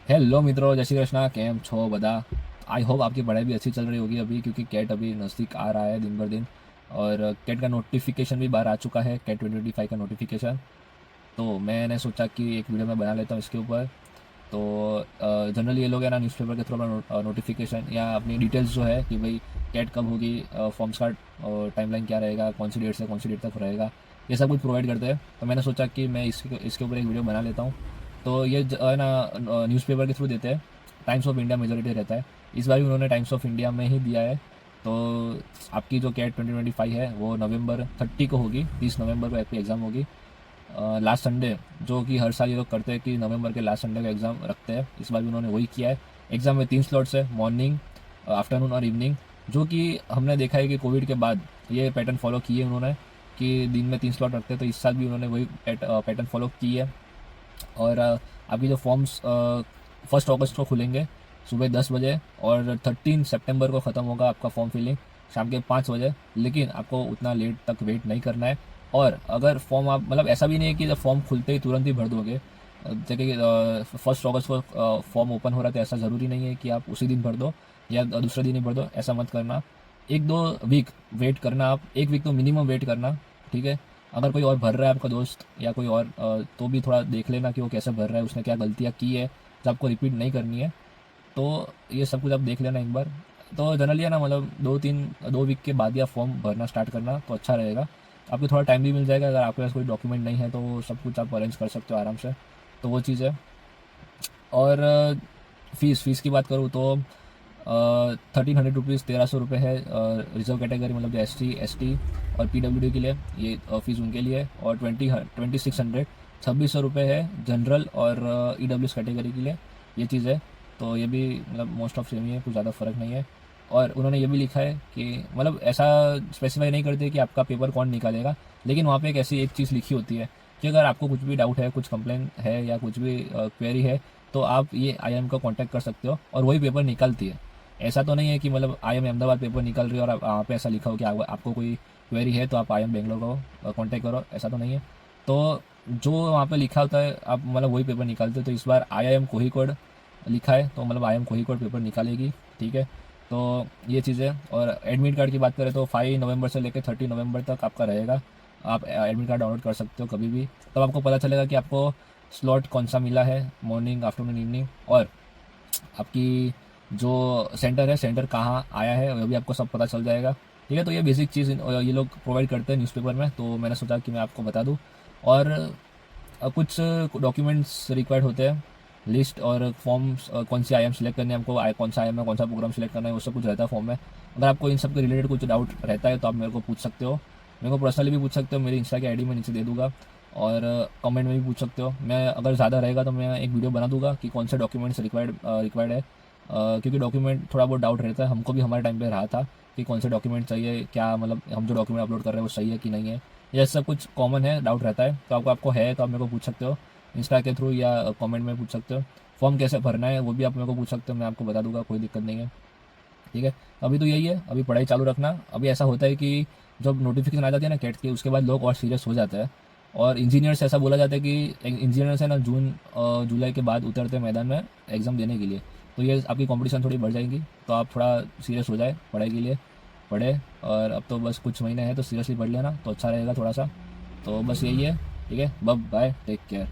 Hello मित्रों, जय श्री कृष्णा। केम छो बदा। आई होप आपकी पढ़ाई भी अच्छी चल रही होगी अभी, क्योंकि कैट अभी नज़दीक आ रहा है दिन भर दिन। और कैट का नोटिफिकेशन भी बाहर आ चुका है, कैट 2025 का नोटिफिकेशन। तो मैंने सोचा कि एक वीडियो मैं बना लेता हूँ इसके ऊपर। तो जनरली ये लोग है ना न्यूज़पेपर के थ्रू अपना नोटिफिकेशन या अपनी डिटेल्स जो है कि भाई कैट कब होगी, फॉर्म्स का टाइमलाइन क्या रहेगा, कौन सी डेट से कौन सी डेट तक रहेगा, ये सब कुछ प्रोवाइड करते हैं। तो मैंने सोचा कि मैं इसके ऊपर एक वीडियो बना लेता हूँ। तो ये है ना न्यूज़पेपर के थ्रू देते हैं। टाइम्स ऑफ इंडिया मेजोरिटी रहता है। इस बार भी उन्होंने टाइम्स ऑफ इंडिया में ही दिया है। तो आपकी जो कैट 2025 है वो नवंबर 30 को होगी, 30 नवंबर को आपकी एग्ज़ाम होगी। लास्ट संडे, जो कि हर साल ये लोग करते हैं कि नवंबर के लास्ट संडे का एग्ज़ाम रखते हैं। इस बार भी उन्होंने वही किया है। एग्ज़ाम में 3 स्लॉट्स है, मॉर्निंग, आफ्टरनून और इवनिंग। जो कि हमने देखा है कि कोविड के बाद ये पैटर्न फॉलो किए उन्होंने कि दिन में 3 स्लॉट रखते हैं। तो इस साल भी उन्होंने वही पैटर्न फॉलो की है। और आपकी जो फॉर्म्स 1 अगस्त को खुलेंगे सुबह 10 बजे, और 13 सितंबर को ख़त्म होगा आपका फॉर्म फिलिंग शाम के 5 बजे। लेकिन आपको उतना लेट तक वेट नहीं करना है। और अगर फॉर्म आप मतलब ऐसा भी नहीं है कि जब फॉर्म खुलते ही तुरंत ही भर दोगे। जैसे कि 1 अगस्त को फॉर्म ओपन हो रहा है, तो ऐसा ज़रूरी नहीं है कि आप उसी दिन भर दो या दूसरे दिन ही भर दो, ऐसा मत करना। 1-2 वीक वेट करना, आप 1 वीक तो मिनिमम वेट करना। ठीक है। अगर कोई और भर रहा है आपका दोस्त या कोई और, तो भी थोड़ा देख लेना कि वो कैसे भर रहा है, उसने क्या गलतियाँ की है जो आपको रिपीट नहीं करनी है। तो ये सब कुछ आप देख लेना एक बार। तो जनरली है ना, मतलब 2-3 2 वीक के बाद ही आप फॉर्म भरना स्टार्ट करना तो अच्छा रहेगा। आपको थोड़ा टाइम भी मिल जाएगा। अगर आपके पास कोई डॉक्यूमेंट नहीं है तो वो सब कुछ आप अरेंज कर सकते हो आराम से। तो वो चीज़ है। और फ़ीस की बात करूँ तो 1300 रुपीज़, 1300 रुपये है रिजर्व कैटेगरी, मतलब जो ST ST और PWD के लिए, ये फ़ीस उनके लिए। और 2600 2600 रुपये है जनरल और EWS कैटेगरी के लिए। ये चीज़ है। तो ये भी मतलब मोस्ट ऑफ सेम ही है, कुछ ज़्यादा फ़र्क नहीं है। और उन्होंने ये भी लिखा है कि मतलब ऐसा स्पेसिफाई नहीं करते कि आपका पेपर कौन निकालेगा। लेकिन वहाँ पे एक ऐसी एक चीज़ लिखी होती है कि अगर आपको कुछ भी डाउट है, कुछ कंप्लेन है या कुछ भी क्वेरी है, तो आप ये IIM को कांटेक्ट कर सकते हो और वही पेपर निकालती है। ऐसा तो नहीं है कि मतलब IIM अहमदाबाद पेपर निकल रही है और वहाँ पे ऐसा लिखा हो कि आपको कोई क्वेरी है तो आप IIM बेंगलोर को कांटेक्ट करो, ऐसा तो नहीं है। तो जो वहाँ पे लिखा होता है आप मतलब वही पेपर निकालते हो। तो इस बार IIM कोझिकोड लिखा है, तो मतलब IIM कोझिकोड पेपर निकालेगी। ठीक है। तो ये चीज़ है। और एडमिट कार्ड की बात करें तो 5 नवंबर से लेकर 30 नवंबर तक आपका रहेगा। आप एडमिट कार्ड डाउनलोड कर सकते हो कभी भी। तब आपको पता चलेगा कि आपको स्लॉट कौन सा मिला है, मॉर्निंग, आफ्टरनून, इवनिंग। और आपकी जो सेंटर है, सेंटर कहाँ आया है, वो भी आपको सब पता चल जाएगा। ठीक है। तो ये बेसिक चीज़ ये लोग प्रोवाइड करते हैं न्यूज़पेपर में, तो मैंने सोचा कि मैं आपको बता दूँ। और कुछ डॉक्यूमेंट्स रिक्वायर्ड होते हैं, लिस्ट और फॉर्म्स, कौन सी IIM सेलेक्ट करनी है हमको, कौन सा IIM में कौन सा प्रोग्राम सेलेक्ट करना है, वो सब कुछ रहता है फॉर्म में। अगर आपको इन सब के रिलेटेड कुछ डाउट रहता है तो आप मेरे को पूछ सकते हो। मेरे को पर्सनली भी पूछ सकते हो, मेरी इंस्टा की ID मैं नीचे दे दूंगा। और कमेंट में भी पूछ सकते हो। मैं अगर ज़्यादा रहेगा तो मैं एक वीडियो बना दूंगा कि कौन से डॉक्यूमेंट्स रिक्वायर्ड है। क्योंकि डॉक्यूमेंट थोड़ा बहुत डाउट रहता है, हमको भी हमारे टाइम पे रहा था कि कौन से डॉक्यूमेंट चाहिए, क्या मतलब हम जो डॉक्यूमेंट अपलोड कर रहे हैं वो सही है कि नहीं है। यह सब कुछ कॉमन है, डाउट रहता है। तो आपको है तो आप मेरे को पूछ सकते हो इंस्टा के थ्रू या कमेंट में पूछ सकते हो। फॉर्म कैसे भरना है वो भी आप मेरे को पूछ सकते हो, मैं आपको बता दूंगा, कोई दिक्कत नहीं है। ठीक है। तो अभी तो यही है, अभी पढ़ाई चालू रखना। अभी ऐसा होता है कि जब नोटिफिकेशन आ जाती है ना कैट की, उसके बाद लोग और सीरियस हो जाते हैं। और इंजीनियर्स, ऐसा बोला जाता है कि इंजीनियर्स है ना जून जुलाई के बाद उतरते हैं मैदान में एग्ज़ाम देने के लिए। तो ये आपकी कंपटीशन थोड़ी बढ़ जाएगी। तो आप थोड़ा सीरियस हो जाए पढ़ाई के लिए, पढ़े। और अब तो बस कुछ महीने हैं तो सीरियसली पढ़ लेना तो अच्छा रहेगा थोड़ा सा। तो बस यही है। ठीक है। Bye, take care.